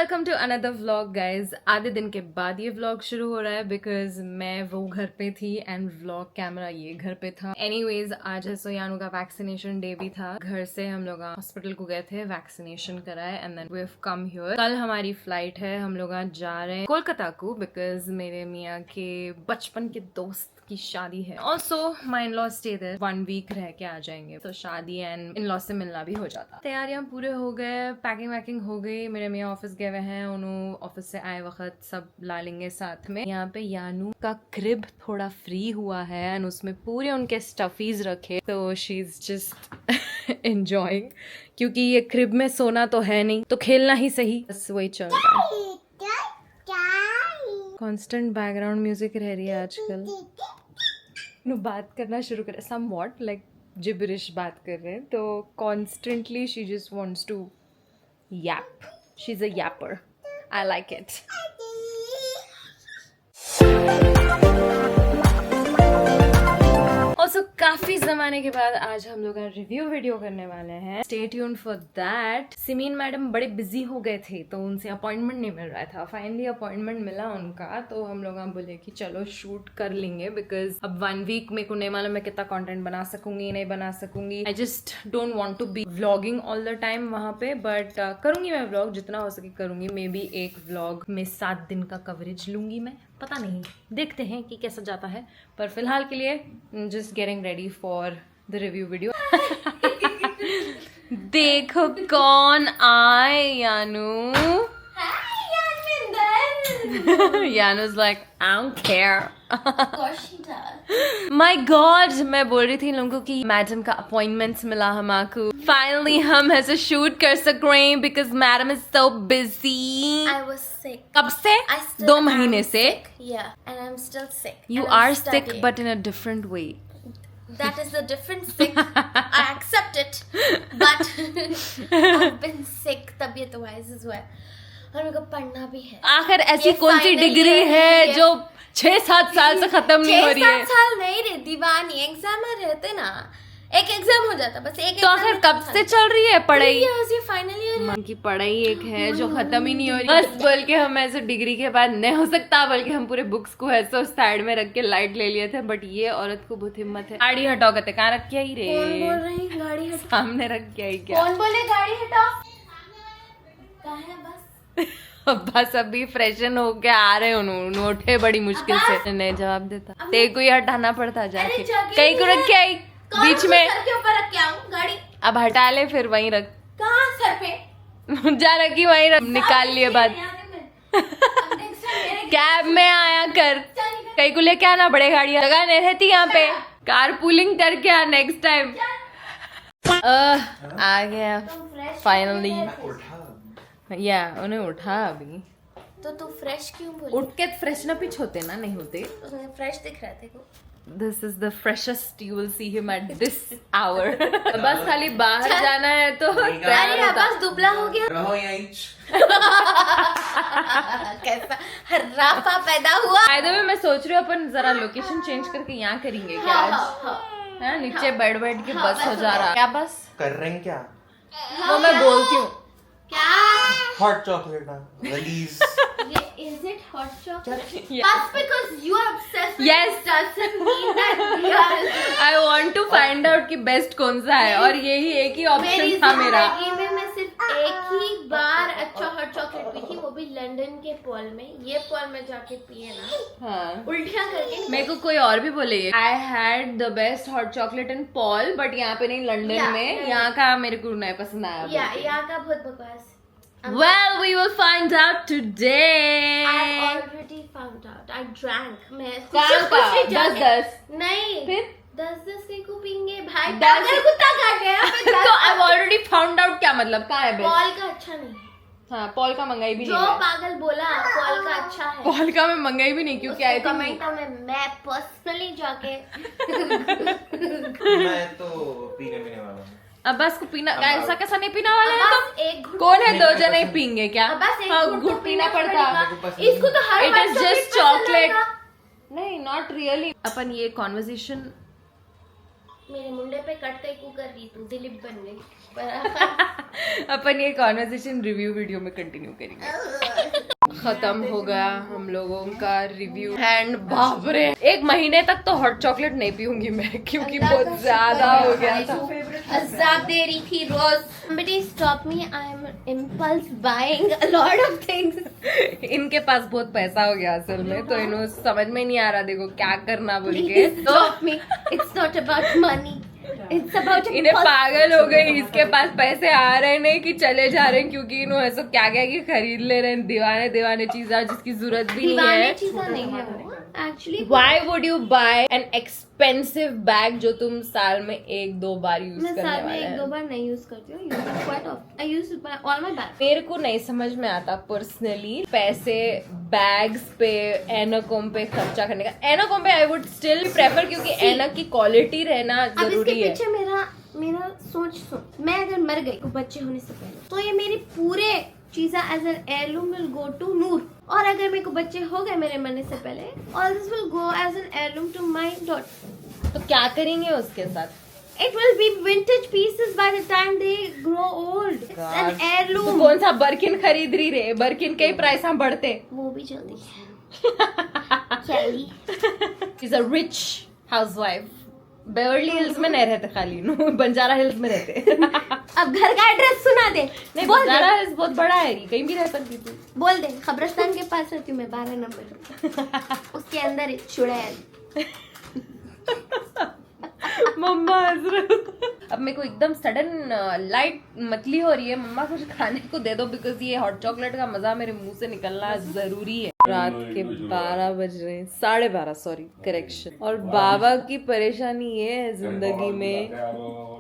Welcome to another vlog guys. आधे दिन के बाद ये व्लॉग शुरू हो रहा है बिकॉज मैं वो घर पे थी एंड व्लॉग कैमरा ये घर पे था। एनीवेज आज है सोयानू का वैक्सीनेशन डे भी था। घर से हम लोग हॉस्पिटल को गए थे, वैक्सीनेशन कराए and then we have come here. कल हमारी फ्लाइट है, हम लोग आज जा रहे हैं कोलकाता को बिकॉज मेरे मियाँ के बचपन के दोस्त की शादी है। Also my in law stay there, 1 week रह के आ जाएंगे तो शादी एंड इन लॉ से मिलना भी हो जाता। तैयारियां पूरे हो गए, पैकिंग वैकिंग हो गई। मेरे मियाँ ऑफिस गए हुए हैं, उन्होंने ऑफिस से आए वक्त सब ला लेंगे साथ में। यहाँ पे यानू का क्रिब थोड़ा फ्री हुआ है एंड उसमें पूरे उनके स्टफीज रखे तो शी इज जस्ट एंजॉयिंग, क्योंकि ये क्रिब में सोना तो है नहीं तो खेलना ही सही, बस वही चल रहा है। कॉन्स्टेंट बैकग्राउंड म्यूजिक रह रही है आजकल। बात करना शुरू करे समवॉट लाइक जिबरिश बात कर रहे हैं तो constantly she just wants to yap. She's a yapper. I like it. Also, काफी जमाने के बाद आज हम लोग रिव्यू वीडियो करने वाले हैं। Stay tuned for that. Simeen madam बड़े बिजी हो गए थे तो उनसे अपॉइंटमेंट नहीं मिल रहा था। फाइनली अपॉइंटमेंट मिला उनका तो हम लोग बोले कि चलो शूट कर लेंगे बिकॉज अब 1 वीक मेरे को नहीं मालूम मैं कितना कंटेंट बना सकूंगी नहीं बना सकूंगी। I just don't want to be vlogging all the time वहाँ पे, बट करूंगी मैं व्लॉग जितना हो सके करूंगी। मे बी एक व्लॉग में 7 दिन का कवरेज लूंगी मैं, पता नहीं, देखते हैं कि कैसा जाता है। पर फिलहाल के लिए just getting ready for the review video. देखो कौन आए, यानू। Yanu's like, I don't care. Of course she does. My God, मैं बोल रही थी इन लोगों को कि मैडम का अपॉइंटमेंट्स मिला हमको। Finally हम ऐसे शूट कर सक रहे हैं because madam is so busy. I was sick. कब से? I still 2 am महीने से? sick. Yeah, and I'm still sick. You and I'm are sick studying. but in a different way. That is a different sick. I accept it. But I've been sick तबीयत wise as well. और मेरे को पढ़ना भी है। आखिर ऐसी ये कौन सी final डिग्री year है जो 6-7 साल से खत्म नहीं हो रही है? 6-7 साल नहीं रे दीवानी, एग्जाम में रहते ना, एक एग्जाम हो जाता बस। एक तो आखिर कब से चल रही है पढ़ाई? ये फाइनल ईयर मन की पढ़ाई एक है जो खत्म ही नहीं हो रही। बस बोल के हम ऐसे डिग्री के बाद नहीं हो सकता, बल्कि हम पूरे बुक्स को ऐसे साइड में रख के लाइट ले लिए थे। बट ये औरत को बहुत हिम्मत है। गाड़ी हटाओ कहते, कहाँ रख के आई रे? कौन बोल रही गाड़ी हटाओ? सामने रख के आई क्या? कौन बोले गाड़ी हटाओ? कहाँ है बस? बस अभी फ्रेशन होके आ रहे उन्होंने, उठे बड़ी मुश्किल से। नहीं जवाब देता, तेरे को ही हटाना पड़ता जाके। कहीं को रख के आई बीच में, सर के ऊपर रख के आऊं गाड़ी? अब हटा ले फिर वहीं रख। कहाँ सर पे? जा रखी वहीं रख, निकाल लिए बाद। कैब में आया कर, कहीं को लेके आना, बड़े गाड़ियां जगह नहीं रहती यहाँ पे। कार पूलिंग करके आ नेक्स्ट टाइम। आ गया फाइनली। या उन्हें उठा अभी तो तू फ्रेश क्यों बोली? उठ के फ्रेशन अप होते ना, नहीं होते। फ्रेश दिख रहा थे को। This is the freshest you will see him at this hour. बस खाली बाहर जाना है तो अरे आवाज दुबला हो गया। रहो यहीं। कैसा हर्राफा पैदा हुआ। By the way, मैं सोच रही हूँ अपन जरा लोकेशन चेंज करके यहाँ करेंगे क्या आज? हाँ, नीचे बैठ के बस हो जा रहा। क्या बस कर रहे हैं क्या? वो मैं बोलती हूँ। क्या? Hot chocolate release. Is it hot chocolate? Just because you are obsessed with Yes. it doesn't mean that we are. I want to find out कि बेस्ट कौन सा है, और यही एक ही मेरी ऑप्शन था मेरा। जिंदगी में मैं सिर्फ एक ही बार अच्छा हॉट चॉकलेट पी थी, वो भी लंदन के पॉल में। ये पॉल में जाके पिए ना, हाँ, उल्टियां करके। मेरे को कोई और भी बोले I had the best hot chocolate in Paul, but यहाँ पे नहीं, लंदन में। यहाँ का मेरे को नहीं पसंद आया। यहाँ का बहुत बकवास। Well, we will find out today. I already found out. I drank. मैं कहाँ का? खुशी जाके- 10 नहीं फिर 10 के को पीएंगे भाई। 10 पागल कुत्ता काट गया। तो I've already found out क्या मतलब, कहाँ है बेस्ट? पॉल का अच्छा नहीं। हाँ, पॉल का मंगाई भी जो नहीं है। पागल बोला पॉल का अच्छा है, पॉल का मैं मंगाई भी नहीं क्योंकि आई थिंक कमेंट में मैं पर्सनली जाके मैं तो पीने वाला हूँ। अब बस को पीना, ऐसा कैसा नहीं पीना वाला है बस तुम? एक घुट कौन है, 2 नहीं, जने ही पसंद। पीएंगे क्या? बस एक हाँ, घुट घुट पीना पड़ता। इसको तो हर It bar is chocolate just पसंद chocolate. आएगा। नहीं, नॉट रियली। अपन ये कॉन्वर्सेशन मेरे मुंडे पे कट के कुकर रही तू दिलीप बन गई। अपन ये कॉन्वर्सेशन रिव्यू वीडियो में कंटिन्यू करेंगे। खत्म हो गया हम लोगों का रिव्यू एंड बाप रे, 1 महीने तक तो हॉट चॉकलेट नहीं पीऊंगी मैं, क्योंकि बहुत ज्यादा हो गया था। अजाब दे रही थी रोज। Somebody stop me, I am impulse buying a lot of things. इनके पास बहुत पैसा हो गया असल में, तो इन्हों समझ में नहीं आ रहा देखो क्या करना बोल के। Please तो stop me. It's not about money. It's about इन्हें पागल हो गई, इसके पास पैसे आ रहे नहीं कि चले जा रहे हैं, क्योंकि इन्होंने ऐसा क्या क्या की खरीद ले रहे हैं दीवाने चीजें जिसकी जरूरत भी नहीं दीवाने है। चीज़ें नहीं है वो actually. Why would you buy an expensive bag जो तुम साल में 1-2 बार यूज मैं करने साल में वाले 1-2 हैं? बार नहीं यूज करती हूँ। Use quite of I use all my bag. मेरे को नहीं समझ में आता पर्सनली पैसे बैग्स पे एनाकॉम पे खर्चा करने का। एनाकॉम पे आई वुड स्टिल प्रेफर, क्योंकि एना की क्वालिटी रहना अब इसके जरूरी है। पीछे मेरा सोच सुन, मैं अगर मर गई बच्चे होने से पहले तो ये मेरी पूरे चीजें as an heirloom will go to Noor, और अगर मेरे को बच्चे हो गए मेरे मरने से पहले all this will go as an heirloom to my daughter. तो क्या करेंगे उसके साथ? It will be vintage pieces by the time they grow old. It's an तो heirloom. कौन सा बर्किन खरीद रही रे? बर्किन के ही प्राइस हम बढ़ते। वो भी जल्दी चली। She's a rich housewife. Beverly hills में नहीं रहते, खाली बंजारा हिल्स में रहते। अब घर का एड्रेस सुना दे। नहीं, बोल बंजारा दे, हिल्स बहुत बड़ा है, कहीं भी रह सकती तू। बोल दे खबरस्तान के पास रहती हूँ मैं 12 नंबर। उसके अंदर चुड़ैल। मम्मा हंस रहे हो। अब मेरे को एकदम सडन लाइट मतली हो रही है, मम्मा कुछ खाने को दे दो, बिकॉज ये हॉट चॉकलेट का मजा मेरे मुंह से निकलना जरूरी है। रात के 12 बज रहे हैं, 12:30 सॉरी करेक्शन। और बाबा की परेशानी ये है जिंदगी में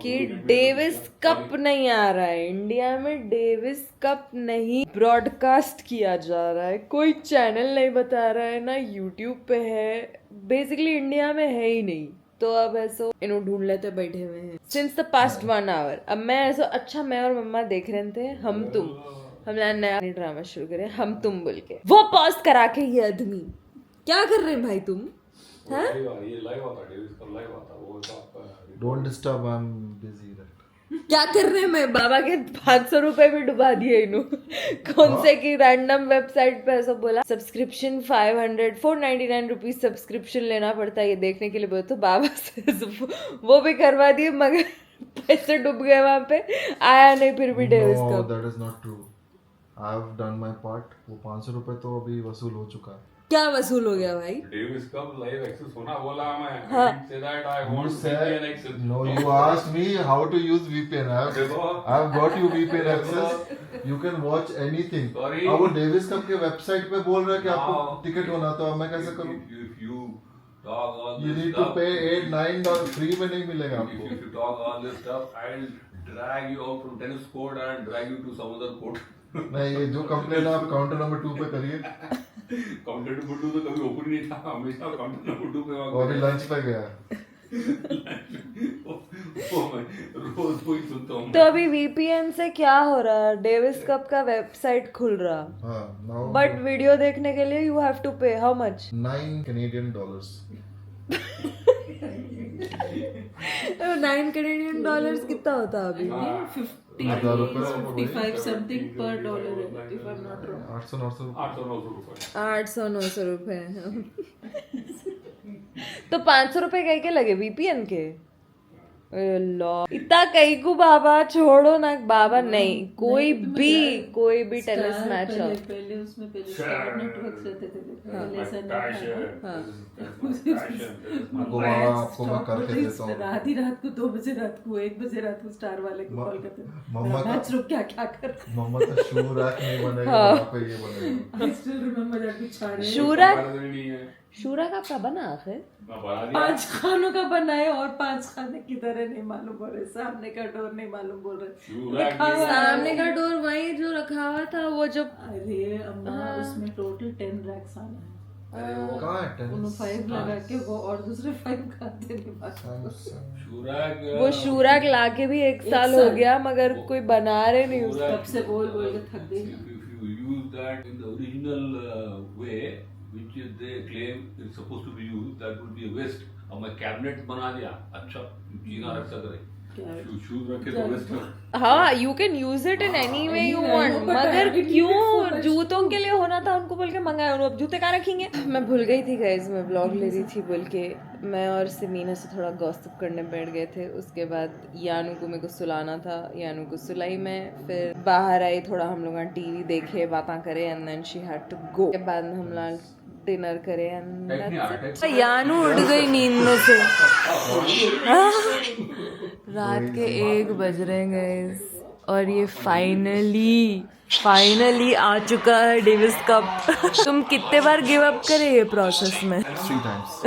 कि डेविस कप नहीं आ रहा है इंडिया में। डेविस कप नहीं ब्रॉडकास्ट किया जा रहा है, कोई चैनल नहीं बता रहा है, ना यूट्यूब पे है, बेसिकली इंडिया में है ही नहीं। तो अब ऐसा इन्हों ढूंढ लेते बैठे हुए हैं सिंस द पास्ट 1 आवर। अब मैं ऐसा अच्छा मैं और मम्मा देख रहे थे हमने नया ड्रामा शुरू करे हम तुम बोल के, वो पॉज करा के ये आदमी क्या कर रहे हैं भाई तुम? हाँ? ये लाइव आता है, डेविस का लाइव आता है, वो तो आपका don't disturb, I am busy. क्या कर रहे हैं? मैं बाबा के 500 रुपए भी डुबा दिए इन्हों। कौन से की रैंडम वेबसाइट पे ऐसा बोला सब्सक्रिप्शन 499 रुपीज सब्सक्रिप्शन लेना पड़ता है ये देखने के लिए, बोले तो बाबा से वो भी करवा दिए, मगर पैसे डूब गए वहां पे, आया नहीं फिर भी डेविस No, का। that is not true. I have done my part. वो 500 रुपए तो अभी वसूल हो चुका है। क्या वसूल हो गया भाई? डेविस का लाइव एक्सेस होना बोला मैं। हाँ। Say that I You want said VPN access. no. You asked me how to use VPN. I have got you VPN access. You can watch anything. Sorry. अब वो डेविस कप के website पे बोल रहा है कि आपको Now, टिकट होना, तो अब मैं कैसे करूँ? If you talk all You this need to stuff, pay $8-9 free में नहीं मिलेगा if आपको। you talk all this stuff, I'll drag you out from tennis court and drag you to some other court. नहीं, ये जो complain आप counter number 2 पे करिए। काउंटर नंबर 2 तो कभी ओपन नहीं था, हमेशा काउंटर नंबर 2 पे और अभी लंच पे गया। रोज वही सुनता हूँ। तो अभी वीपीएन से क्या हो रहा है? डेविस कप का वेबसाइट खुल रहा, हाँ, now बट वीडियो देखने के लिए यू हैव टू पे how much? $9 Canadian। 9 Canadian dollars कितना होता है अभी? 1000 रुपए 55 something per dollar है, if I'm not wrong. 800-900 रुपए। 800-900 रुपए। 800-900 रुपए। तो 500 रुपए कहीं के लगे वीपीएन के? अल्लाह, इतना कहीं को बाबा छोड़ो ना बाबा, नहीं कोई भी टेनिस Star मैच हो। पहले उसमें स्टार नेटवर्क्स रहते थे, पहले ऐसा नहीं था। आपको मैं करके देता हूँ। रात ही रात को 2 बजे रात को 1 बजे रात को स्टार वाले को कॉल करते मम्मा का- मैच रुक क्या कर। मम्मा तो शू रैक नहीं बनेगा, वहाँ पे ये बनेगा। I still remember that कुछ छाने शूरा नहीं है। शूरा का क्या बना आखिर? मैं बना दिया। 5 खानों का बना है और 5 खाने किधर है नहीं मालूम बोल रहे, सामने का डोर नहीं मालूम बोल रहे। शूरा लिखा हुआ है। सामने का डोर वही जो रखा हुआ था, वो जो अरे अम्मा उसमें टोटल 10 रैक्स आना है, कहाँ है टेनिस? उन्होंने 5 लगा के वो और दूसरे 5 खाते नहीं बाकी। शूरा वो शूरा ला के भी 1 साल हो गया, मगर कोई बना रहे नहीं उसका। कब से बोल के थक गई। If you use that in the original way, which they claim is supposed to be used, that would be a waste. अब मैं कैबिनेट बना दिया, अच्छा जीना रख सक रहे, शूज रखे तो बेस्ट है। हाँ, you can use it in any way you want, मगर क्यों जूतों के लिए होना था, उनको बोल के मंगाया, अब जूते कहाँ रखेंगे। मैं भूल गई थी गाइस, मैं ब्लॉग ले रही थी बोल के। मैं और सिमीना से थोड़ा गॉसिप करने बैठ गए थे। उसके बाद यानू को मेरे को सुलाना था, यानू को सुलाई मैं, फिर बाहर आई, थोड़ा हम लोग टीवी देखे, बातें करे, and then she had to go. के बाद हम लोग डिनर करे एंड यानू उठ गई नींद में से। रात के 1 बज रहे हैं गाइस, और ये फाइनली आ चुका है डेविस कप। तुम कितने बार गिव अप करे ये प्रोसेस में? 3 times.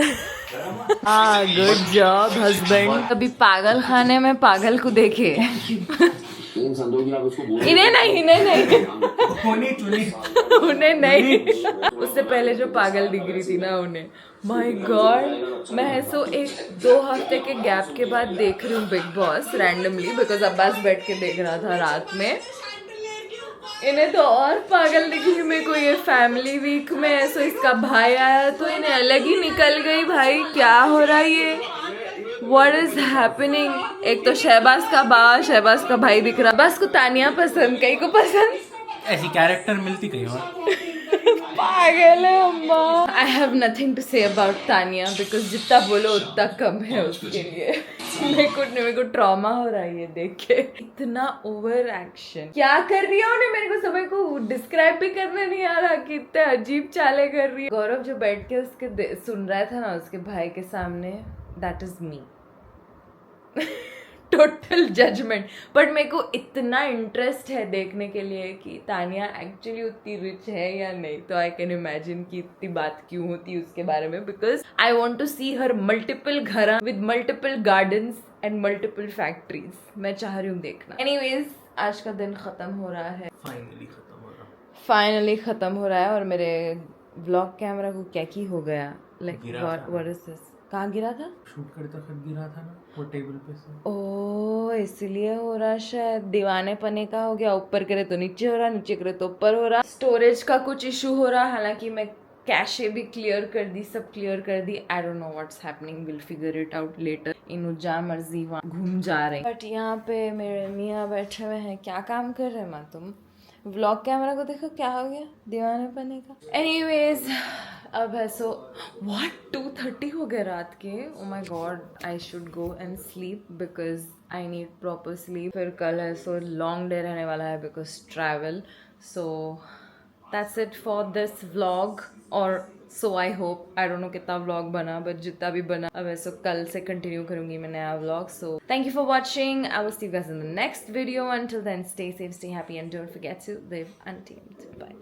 हाँ, गुड जॉब हस्बैंड। अभी पागल खाने में पागल को देखे। इन्हें नहीं उन्हें नहीं, उससे पहले जो पागल दिख रही थी ना उन्हें। माय गॉड, मैं ऐसो 1-2 हफ्ते के गैप के बाद देख रही हूँ big boss randomly, because Abbas बैठ के देख रहा था रात में। इन्हें तो और पागल दिखी मेरे को। ये फैमिली वीक में ऐसो इसका भाई आया तो इन्हें अलग ही निकल गई। भाई क्या हो रहा है ये, What is happening? एक तो शहबाज का भाई दिख रहा। बस को तानिया पसंद, कहीं को पसंद, ऐसी कैरेक्टर मिलती कहीं और। पागल है अम्मा। I have nothing to say about Tania, because जितना बोलो उतना कम है उसके लिए। मेरे को ट्रॉमा हो रहा है ये देख के। इतना ओवर एक्शन क्या कर रही है उन्हें, मेरे को समय को डिस्क्राइब भी करने नहीं आ रहा कि इतने अजीब चाले कर रही है। गौरव जो बैठ के उसके सुन रहा था ना उसके भाई के सामने, that is me. Total judgement. But मेरे को इतना इंटरेस्ट है देखने के लिए कि तानिया एक्चुअली उतनी रिच है या नहीं, तो आई कैन इमेजिन कि इतनी बात क्यों होती है उसके बारे में, because I want to see her multiple घर with multiple gardens and multiple factories. मैं चाह रही हूँ देखना। एनीवेज, आज का दिन खत्म हो रहा है, फाइनली खत्म हो रहा है। और मेरे व्लॉग कैमरा को क्या की हो गया, लाइक व्हाट इज दिस? कहाँ गिरा था? शूट करते वक्त गिरा था ना वो टेबल पे से। ओ, इसलिए हो रहा, शायद दीवाने पने का हो गया। ऊपर करे तो नीचे हो रहा, नीचे करे तो ऊपर हो रहा। स्टोरेज का कुछ इशू हो रहा, हालांकि मैं कैशे भी क्लियर कर दी, सब क्लियर कर दी। I don't know what's happening, will figure it out later. इनु जा मर्जी वहाँ घूम जा रहे। बट यहाँ पे मेरे मियाँ बैठे हुए हैं। क्या काम कर रहे हैं माँ तुम? व्लॉग कैमरा को देखो क्या हो गया दीवाने पने का। एनीवेज, अब है सो व्हाट 2:30 हो गए रात के। Oh my god, I should go and sleep because I need proper sleep. फिर कल है सो लॉन्ग डे रहने वाला है because travel. So that's it for this vlog, और so I hope, I don't know कितना व्लॉग बना, but जितना भी बना अब ऐसा कल से कंटिन्यू करूंगी मैं नया vlog. So thank you for watching. I will see you guys in the next video. Until then, stay safe, stay happy, and don't forget to live untamed. Bye.